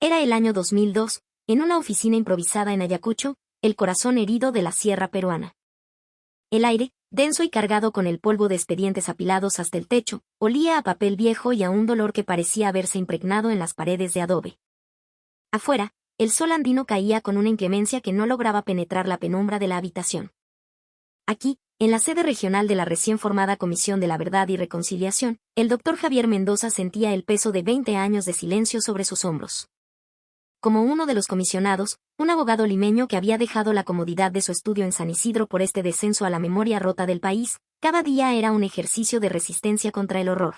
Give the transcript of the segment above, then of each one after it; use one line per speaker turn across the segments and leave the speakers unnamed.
Era el año 2002, en una oficina improvisada en Ayacucho, el corazón herido de la sierra peruana. El aire, denso y cargado con el polvo de expedientes apilados hasta el techo, olía a papel viejo y a un dolor que parecía haberse impregnado en las paredes de adobe. Afuera, el sol andino caía con una inclemencia que no lograba penetrar la penumbra de la habitación. Aquí, en la sede regional de la recién formada Comisión de la Verdad y Reconciliación, el doctor Javier Mendoza sentía el peso de 20 años de silencio sobre sus hombros. Como uno de los comisionados, un abogado limeño que había dejado la comodidad de su estudio en San Isidro por este descenso a la memoria rota del país, cada día era un ejercicio de resistencia contra el horror.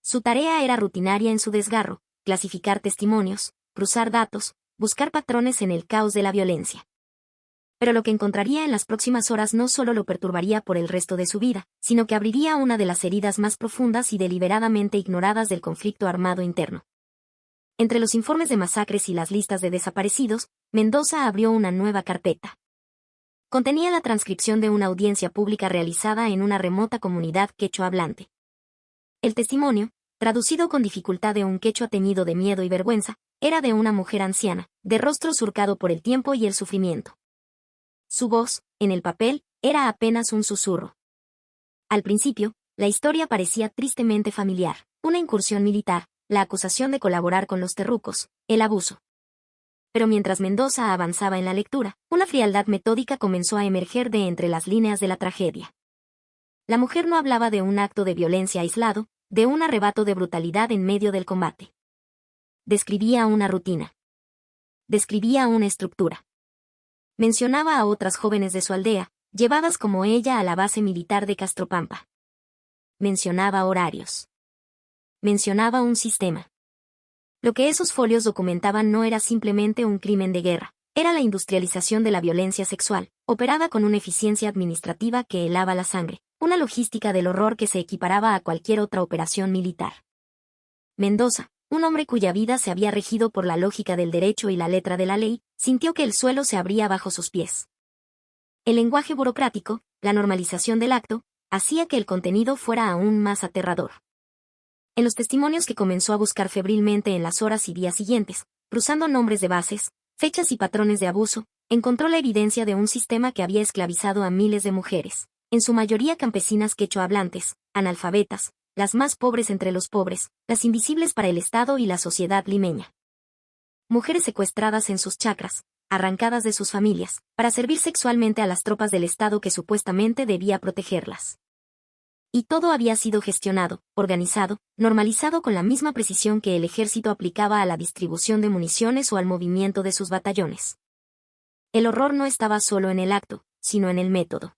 Su tarea era rutinaria en su desgarro: clasificar testimonios, cruzar datos, buscar patrones en el caos de la violencia. Pero lo que encontraría en las próximas horas no solo lo perturbaría por el resto de su vida, sino que abriría una de las heridas más profundas y deliberadamente ignoradas del conflicto armado interno. Entre los informes de masacres y las listas de desaparecidos, Mendoza abrió una nueva carpeta. Contenía la transcripción de una audiencia pública realizada en una remota comunidad quechua hablante. El testimonio, traducido con dificultad de un quechua teñido de miedo y vergüenza, era de una mujer anciana, de rostro surcado por el tiempo y el sufrimiento. Su voz, en el papel, era apenas un susurro. Al principio, la historia parecía tristemente familiar: una incursión militar, la acusación de colaborar con los terrucos, el abuso. Pero mientras Mendoza avanzaba en la lectura, una frialdad metódica comenzó a emerger de entre las líneas de la tragedia. La mujer no hablaba de un acto de violencia aislado, de un arrebato de brutalidad en medio del combate. Describía una rutina. Describía una estructura. Mencionaba a otras jóvenes de su aldea, llevadas como ella a la base militar de Castropampa. Mencionaba horarios. Mencionaba un sistema. Lo que esos folios documentaban no era simplemente un crimen de guerra, era la industrialización de la violencia sexual, operada con una eficiencia administrativa que helaba la sangre, una logística del horror que se equiparaba a cualquier otra operación militar. Mendoza, un hombre cuya vida se había regido por la lógica del derecho y la letra de la ley, sintió que el suelo se abría bajo sus pies. El lenguaje burocrático, la normalización del acto, hacía que el contenido fuera aún más aterrador. En los testimonios que comenzó a buscar febrilmente en las horas y días siguientes, cruzando nombres de bases, fechas y patrones de abuso, encontró la evidencia de un sistema que había esclavizado a miles de mujeres, en su mayoría campesinas quechua hablantes, analfabetas, las más pobres entre los pobres, las invisibles para el Estado y la sociedad limeña. Mujeres secuestradas en sus chacras, arrancadas de sus familias, para servir sexualmente a las tropas del Estado que supuestamente debía protegerlas. Y todo había sido gestionado, organizado, normalizado con la misma precisión que el ejército aplicaba a la distribución de municiones o al movimiento de sus batallones. El horror no estaba solo en el acto, sino en el método.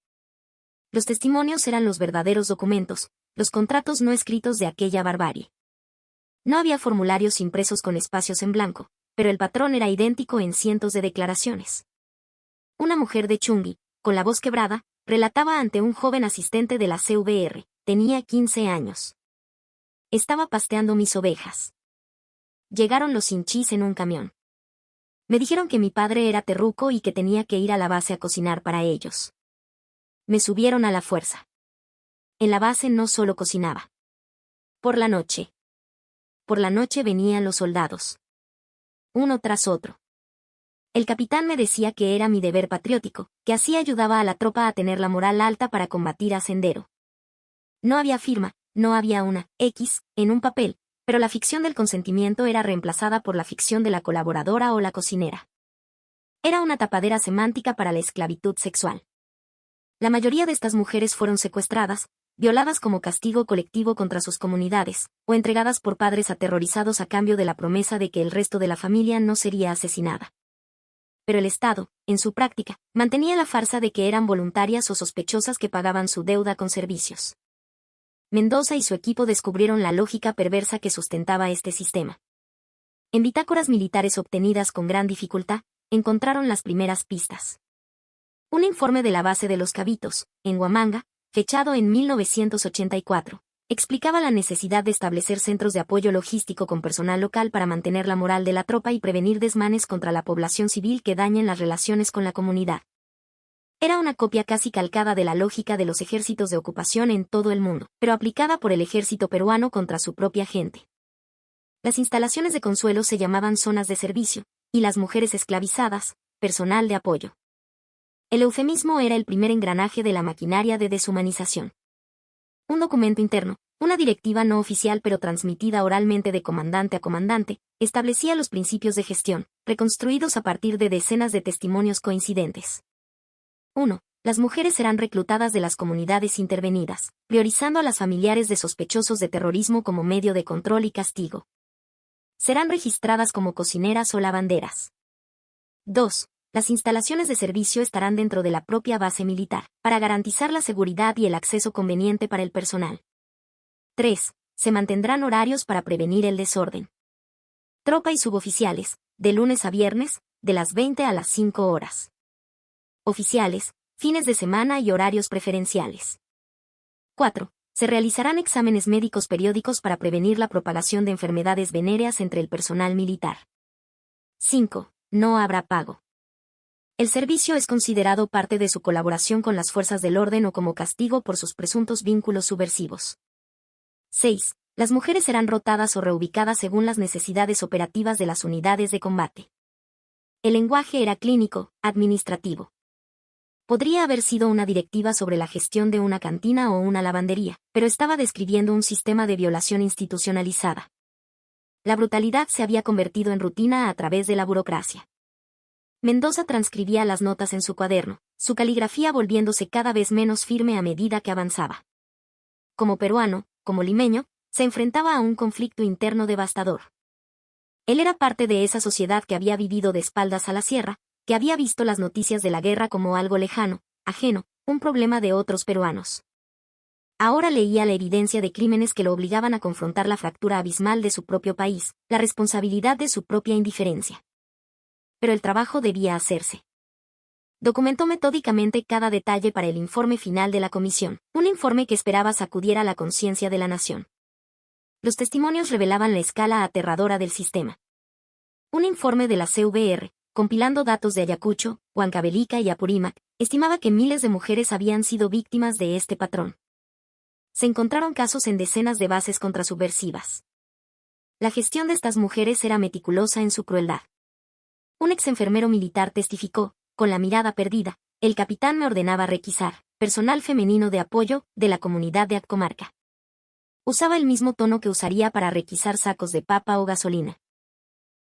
Los testimonios eran los verdaderos documentos, los contratos no escritos de aquella barbarie. No había formularios impresos con espacios en blanco, pero el patrón era idéntico en cientos de declaraciones. Una mujer de Chungui, con la voz quebrada, relataba ante un joven asistente de la CVR, tenía 15 años. Estaba pasteando mis ovejas. Llegaron los hinchís en un camión. Me dijeron que mi padre era terruco y que tenía que ir a la base a cocinar para ellos. Me subieron a la fuerza. En la base no solo cocinaba. Por la noche. Por la noche venían los soldados. Uno tras otro. El capitán me decía que era mi deber patriótico, que así ayudaba a la tropa a tener la moral alta para combatir a Sendero. No había firma, no había una X en un papel, pero la ficción del consentimiento era reemplazada por la ficción de la colaboradora o la cocinera. Era una tapadera semántica para la esclavitud sexual. La mayoría de estas mujeres fueron secuestradas, violadas como castigo colectivo contra sus comunidades, o entregadas por padres aterrorizados a cambio de la promesa de que el resto de la familia no sería asesinada. Pero el Estado, en su práctica, mantenía la farsa de que eran voluntarias o sospechosas que pagaban su deuda con servicios. Mendoza y su equipo descubrieron la lógica perversa que sustentaba este sistema. En bitácoras militares obtenidas con gran dificultad, encontraron las primeras pistas. Un informe de la base de Los Cabitos, en Huamanga, fechado en 1984, explicaba la necesidad de establecer centros de apoyo logístico con personal local para mantener la moral de la tropa y prevenir desmanes contra la población civil que dañen las relaciones con la comunidad. Era una copia casi calcada de la lógica de los ejércitos de ocupación en todo el mundo, pero aplicada por el ejército peruano contra su propia gente. Las instalaciones de Consuelo se llamaban zonas de servicio, y las mujeres esclavizadas, personal de apoyo. El eufemismo era el primer engranaje de la maquinaria de deshumanización. Un documento interno, una directiva no oficial pero transmitida oralmente de comandante a comandante, establecía los principios de gestión, reconstruidos a partir de decenas de testimonios coincidentes. 1. Las mujeres serán reclutadas de las comunidades intervenidas, priorizando a las familiares de sospechosos de terrorismo como medio de control y castigo. Serán registradas como cocineras o lavanderas. 2. Las instalaciones de servicio estarán dentro de la propia base militar, para garantizar la seguridad y el acceso conveniente para el personal. 3. Se mantendrán horarios para prevenir el desorden. Tropa y suboficiales, de lunes a viernes, de las 20 a las 5 horas. Oficiales, fines de semana y horarios preferenciales. 4. Se realizarán exámenes médicos periódicos para prevenir la propagación de enfermedades venéreas entre el personal militar. 5. No habrá pago. El servicio es considerado parte de su colaboración con las fuerzas del orden o como castigo por sus presuntos vínculos subversivos. 6. Las mujeres serán rotadas o reubicadas según las necesidades operativas de las unidades de combate. El lenguaje era clínico, administrativo. Podría haber sido una directiva sobre la gestión de una cantina o una lavandería, pero estaba describiendo un sistema de violación institucionalizada. La brutalidad se había convertido en rutina a través de la burocracia. Mendoza transcribía las notas en su cuaderno, su caligrafía volviéndose cada vez menos firme a medida que avanzaba. Como peruano, como limeño, se enfrentaba a un conflicto interno devastador. Él era parte de esa sociedad que había vivido de espaldas a la sierra, que había visto las noticias de la guerra como algo lejano, ajeno, un problema de otros peruanos. Ahora leía la evidencia de crímenes que lo obligaban a confrontar la fractura abismal de su propio país, la responsabilidad de su propia indiferencia. Pero el trabajo debía hacerse. Documentó metódicamente cada detalle para el informe final de la comisión, un informe que esperaba sacudiera la conciencia de la nación. Los testimonios revelaban la escala aterradora del sistema. Un informe de la CVR, compilando datos de Ayacucho, Huancavelica y Apurímac, estimaba que miles de mujeres habían sido víctimas de este patrón. Se encontraron casos en decenas de bases contrasubversivas. La gestión de estas mujeres era meticulosa en su crueldad. Un exenfermero militar testificó, con la mirada perdida, el capitán me ordenaba requisar, personal femenino de apoyo, de la comunidad de Atcomarca. Usaba el mismo tono que usaría para requisar sacos de papa o gasolina.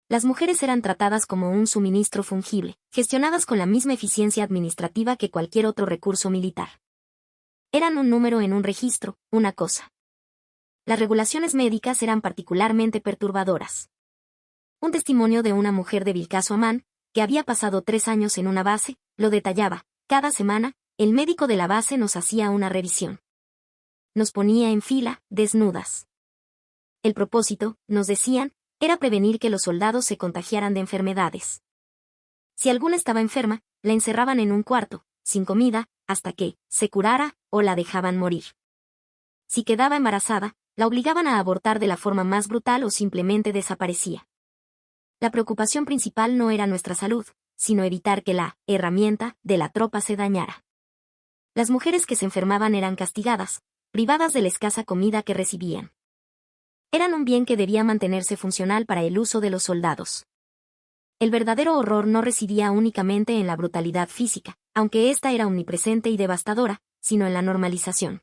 Las mujeres eran tratadas como un suministro fungible, gestionadas con la misma eficiencia administrativa que cualquier otro recurso militar. Eran un número en un registro, una cosa. Las regulaciones médicas eran particularmente perturbadoras. Un testimonio de una mujer de Vilcaso Amán, que había pasado 3 años en una base, lo detallaba. Cada semana, el médico de la base nos hacía una revisión. Nos ponía en fila, desnudas. El propósito, nos decían, era prevenir que los soldados se contagiaran de enfermedades. Si alguna estaba enferma, la encerraban en un cuarto, sin comida, hasta que se curara, o la dejaban morir. Si quedaba embarazada, la obligaban a abortar de la forma más brutal o simplemente desaparecía. La preocupación principal no era nuestra salud, sino evitar que la herramienta de la tropa se dañara. Las mujeres que se enfermaban eran castigadas, privadas de la escasa comida que recibían. Eran un bien que debía mantenerse funcional para el uso de los soldados. El verdadero horror no residía únicamente en la brutalidad física, aunque ésta era omnipresente y devastadora, sino en la normalización.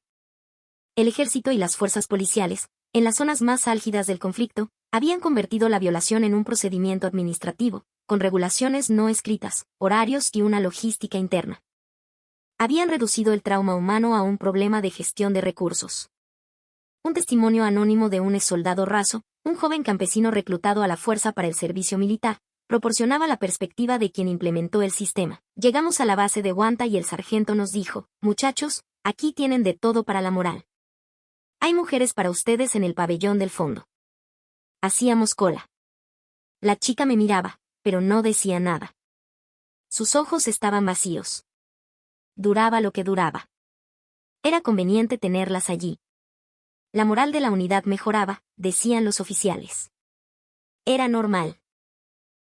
El ejército y las fuerzas policiales, en las zonas más álgidas del conflicto, habían convertido la violación en un procedimiento administrativo, con regulaciones no escritas, horarios y una logística interna. Habían reducido el trauma humano a un problema de gestión de recursos. Un testimonio anónimo de un exsoldado raso, un joven campesino reclutado a la fuerza para el servicio militar, proporcionaba la perspectiva de quien implementó el sistema. Llegamos a la base de Huanta y el sargento nos dijo, muchachos, aquí tienen de todo para la moral. Hay mujeres para ustedes en el pabellón del fondo. Hacíamos cola. La chica me miraba, pero no decía nada. Sus ojos estaban vacíos. Duraba lo que duraba. Era conveniente tenerlas allí. La moral de la unidad mejoraba, decían los oficiales. Era normal.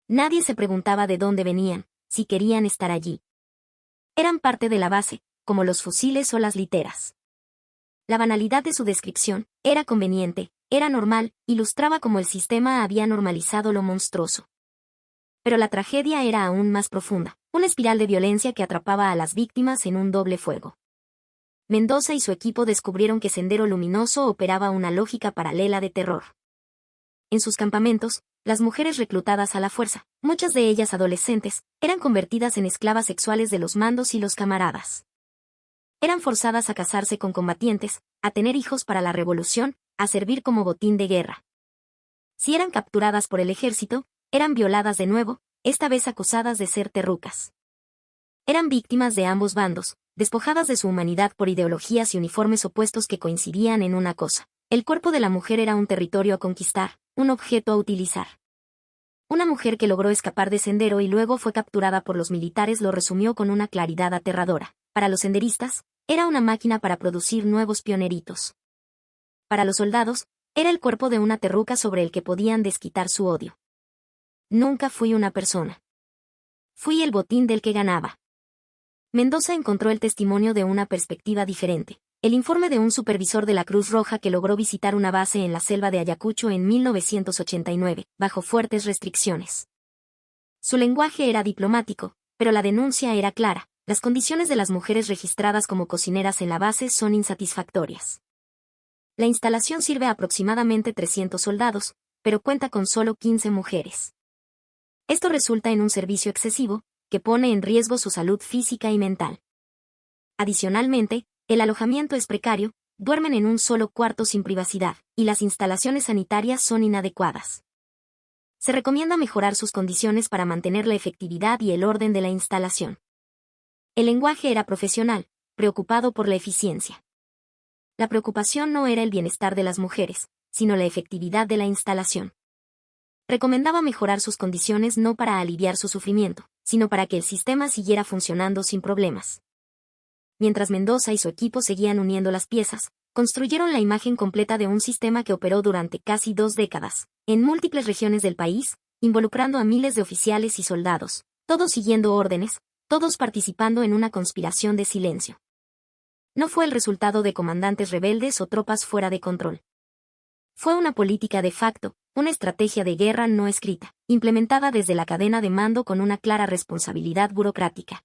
Nadie se preguntaba de dónde venían, si querían estar allí. Eran parte de la base, como los fusiles o las literas. La banalidad de su descripción era conveniente, era normal, ilustraba cómo el sistema había normalizado lo monstruoso. Pero la tragedia era aún más profunda, una espiral de violencia que atrapaba a las víctimas en un doble fuego. Mendoza y su equipo descubrieron que Sendero Luminoso operaba una lógica paralela de terror. En sus campamentos, las mujeres reclutadas a la fuerza, muchas de ellas adolescentes, eran convertidas en esclavas sexuales de los mandos y los camaradas. Eran forzadas a casarse con combatientes, a tener hijos para la revolución, a servir como botín de guerra. Si eran capturadas por el ejército, eran violadas de nuevo, esta vez acusadas de ser terrucas. Eran víctimas de ambos bandos, despojadas de su humanidad por ideologías y uniformes opuestos que coincidían en una cosa: el cuerpo de la mujer era un territorio a conquistar, un objeto a utilizar. Una mujer que logró escapar de Sendero y luego fue capturada por los militares lo resumió con una claridad aterradora. Para los senderistas, era una máquina para producir nuevos pioneritos. Para los soldados, era el cuerpo de una terruca sobre el que podían desquitar su odio. Nunca fui una persona. Fui el botín del que ganaba. Mendoza encontró el testimonio de una perspectiva diferente. El informe de un supervisor de la Cruz Roja que logró visitar una base en la selva de Ayacucho en 1989, bajo fuertes restricciones. Su lenguaje era diplomático, pero la denuncia era clara: las condiciones de las mujeres registradas como cocineras en la base son insatisfactorias. La instalación sirve a aproximadamente 300 soldados, pero cuenta con solo 15 mujeres. Esto resulta en un servicio excesivo, que pone en riesgo su salud física y mental. Adicionalmente, el alojamiento es precario, duermen en un solo cuarto sin privacidad, y las instalaciones sanitarias son inadecuadas. Se recomienda mejorar sus condiciones para mantener la efectividad y el orden de la instalación. El lenguaje era profesional, preocupado por la eficiencia. La preocupación no era el bienestar de las mujeres, sino la efectividad de la instalación. Recomendaba mejorar sus condiciones no para aliviar su sufrimiento, sino para que el sistema siguiera funcionando sin problemas. Mientras Mendoza y su equipo seguían uniendo las piezas, construyeron la imagen completa de un sistema que operó durante casi 2 décadas, en múltiples regiones del país, involucrando a miles de oficiales y soldados, todos siguiendo órdenes, todos participando en una conspiración de silencio. No fue el resultado de comandantes rebeldes o tropas fuera de control. Fue una política de facto, una estrategia de guerra no escrita, implementada desde la cadena de mando con una clara responsabilidad burocrática.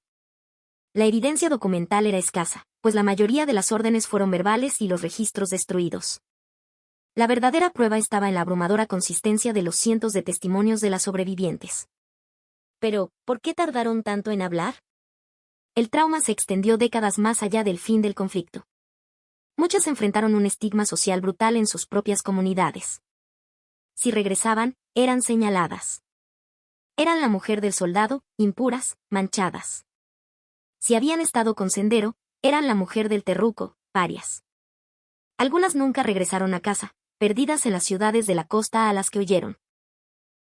La evidencia documental era escasa, pues la mayoría de las órdenes fueron verbales y los registros destruidos. La verdadera prueba estaba en la abrumadora consistencia de los cientos de testimonios de las sobrevivientes. Pero, ¿por qué tardaron tanto en hablar? El trauma se extendió décadas más allá del fin del conflicto. Muchas enfrentaron un estigma social brutal en sus propias comunidades. Si regresaban, eran señaladas. Eran la mujer del soldado, impuras, manchadas. Si habían estado con Sendero, eran la mujer del terruco, parias. Algunas nunca regresaron a casa, perdidas en las ciudades de la costa a las que huyeron.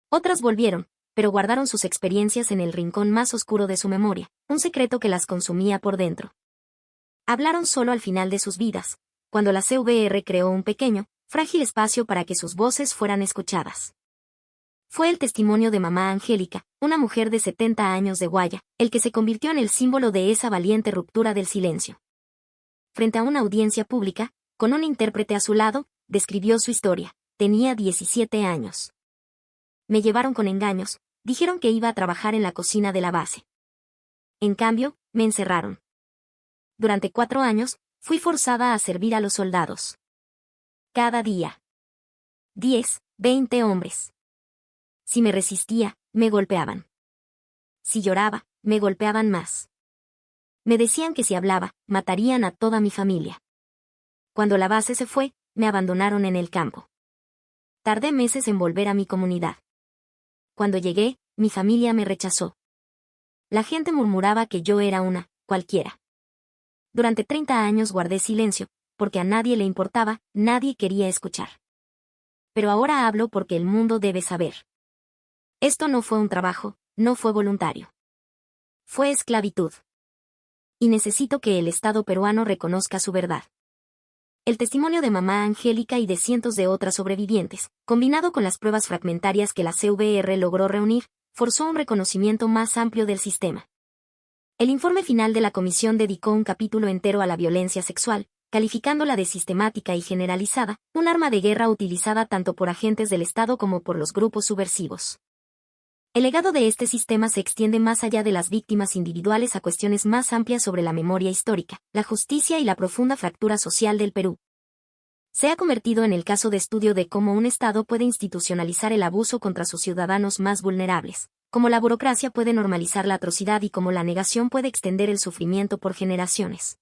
Otras volvieron, pero guardaron sus experiencias en el rincón más oscuro de su memoria, un secreto que las consumía por dentro. Hablaron solo al final de sus vidas, cuando la CVR creó un pequeño, frágil espacio para que sus voces fueran escuchadas. Fue el testimonio de mamá Angélica, una mujer de 70 años de Guaya, el que se convirtió en el símbolo de esa valiente ruptura del silencio. Frente a una audiencia pública, con un intérprete a su lado, describió su historia. Tenía 17 años. Me llevaron con engaños, dijeron que iba a trabajar en la cocina de la base. En cambio, me encerraron. Durante 4 años, fui forzada a servir a los soldados. Cada día. 10, 20 hombres. Si me resistía, me golpeaban. Si lloraba, me golpeaban más. Me decían que si hablaba, matarían a toda mi familia. Cuando la base se fue, me abandonaron en el campo. Tardé meses en volver a mi comunidad. Cuando llegué, mi familia me rechazó. La gente murmuraba que yo era una cualquiera. Durante 30 años guardé silencio, porque a nadie le importaba, nadie quería escuchar. Pero ahora hablo porque el mundo debe saber. Esto no fue un trabajo, no fue voluntario. Fue esclavitud. Y necesito que el Estado peruano reconozca su verdad. El testimonio de mamá Angélica y de cientos de otras sobrevivientes, combinado con las pruebas fragmentarias que la CVR logró reunir, forzó un reconocimiento más amplio del sistema. El informe final de la comisión dedicó un capítulo entero a la violencia sexual, calificándola de sistemática y generalizada, un arma de guerra utilizada tanto por agentes del Estado como por los grupos subversivos. El legado de este sistema se extiende más allá de las víctimas individuales a cuestiones más amplias sobre la memoria histórica, la justicia y la profunda fractura social del Perú. Se ha convertido en el caso de estudio de cómo un Estado puede institucionalizar el abuso contra sus ciudadanos más vulnerables, cómo la burocracia puede normalizar la atrocidad y cómo la negación puede extender el sufrimiento por generaciones.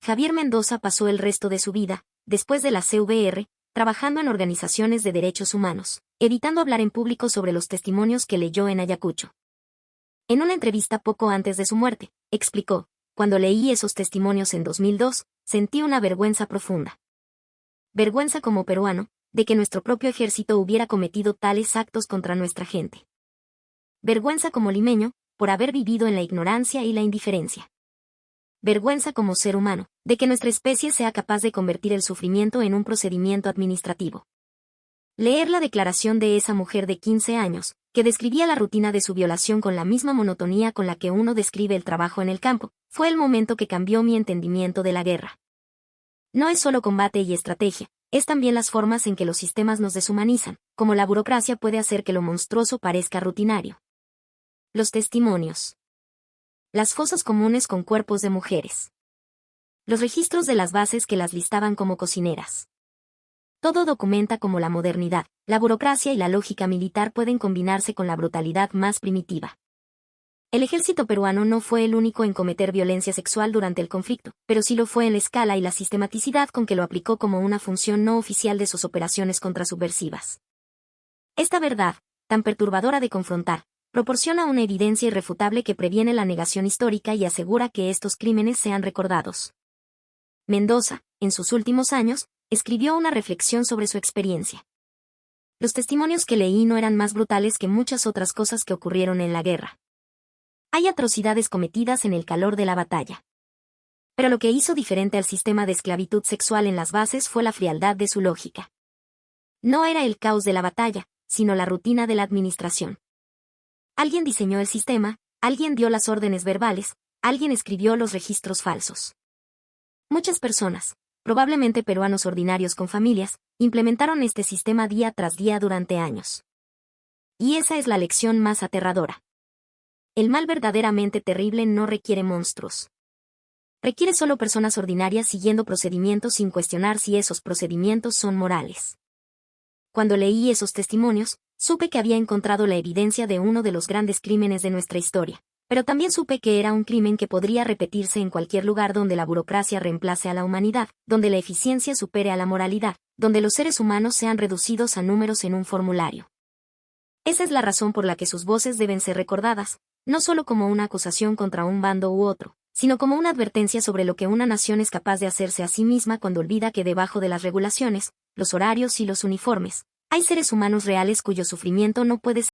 Javier Mendoza pasó el resto de su vida, después de la CVR, trabajando en organizaciones de derechos humanos, evitando hablar en público sobre los testimonios que leyó en Ayacucho. En una entrevista poco antes de su muerte, explicó: "Cuando leí esos testimonios en 2002, sentí una vergüenza profunda. Vergüenza como peruano, de que nuestro propio ejército hubiera cometido tales actos contra nuestra gente. Vergüenza como limeño, por haber vivido en la ignorancia y la indiferencia. Vergüenza como ser humano, de que nuestra especie sea capaz de convertir el sufrimiento en un procedimiento administrativo". Leer la declaración de esa mujer de 15 años, que describía la rutina de su violación con la misma monotonía con la que uno describe el trabajo en el campo, fue el momento que cambió mi entendimiento de la guerra. No es solo combate y estrategia, es también las formas en que los sistemas nos deshumanizan, como la burocracia puede hacer que lo monstruoso parezca rutinario. Los testimonios. Las fosas comunes con cuerpos de mujeres. Los registros de las bases que las listaban como cocineras. Todo documenta cómo la modernidad, la burocracia y la lógica militar pueden combinarse con la brutalidad más primitiva. El ejército peruano no fue el único en cometer violencia sexual durante el conflicto, pero sí lo fue en la escala y la sistematicidad con que lo aplicó como una función no oficial de sus operaciones contrasubversivas. Esta verdad, tan perturbadora de confrontar, proporciona una evidencia irrefutable que previene la negación histórica y asegura que estos crímenes sean recordados. Mendoza, en sus últimos años, escribió una reflexión sobre su experiencia. Los testimonios que leí no eran más brutales que muchas otras cosas que ocurrieron en la guerra. Hay atrocidades cometidas en el calor de la batalla. Pero lo que hizo diferente al sistema de esclavitud sexual en las bases fue la frialdad de su lógica. No era el caos de la batalla, sino la rutina de la administración. Alguien diseñó el sistema, alguien dio las órdenes verbales, alguien escribió los registros falsos. Muchas personas, probablemente peruanos ordinarios con familias, implementaron este sistema día tras día durante años. Y esa es la lección más aterradora. El mal verdaderamente terrible no requiere monstruos. Requiere solo personas ordinarias siguiendo procedimientos sin cuestionar si esos procedimientos son morales. Cuando leí esos testimonios, supe que había encontrado la evidencia de uno de los grandes crímenes de nuestra historia, pero también supe que era un crimen que podría repetirse en cualquier lugar donde la burocracia reemplace a la humanidad, donde la eficiencia supere a la moralidad, donde los seres humanos sean reducidos a números en un formulario. Esa es la razón por la que sus voces deben ser recordadas, no solo como una acusación contra un bando u otro, sino como una advertencia sobre lo que una nación es capaz de hacerse a sí misma cuando olvida que debajo de las regulaciones, los horarios y los uniformes, hay seres humanos reales cuyo sufrimiento no puede ser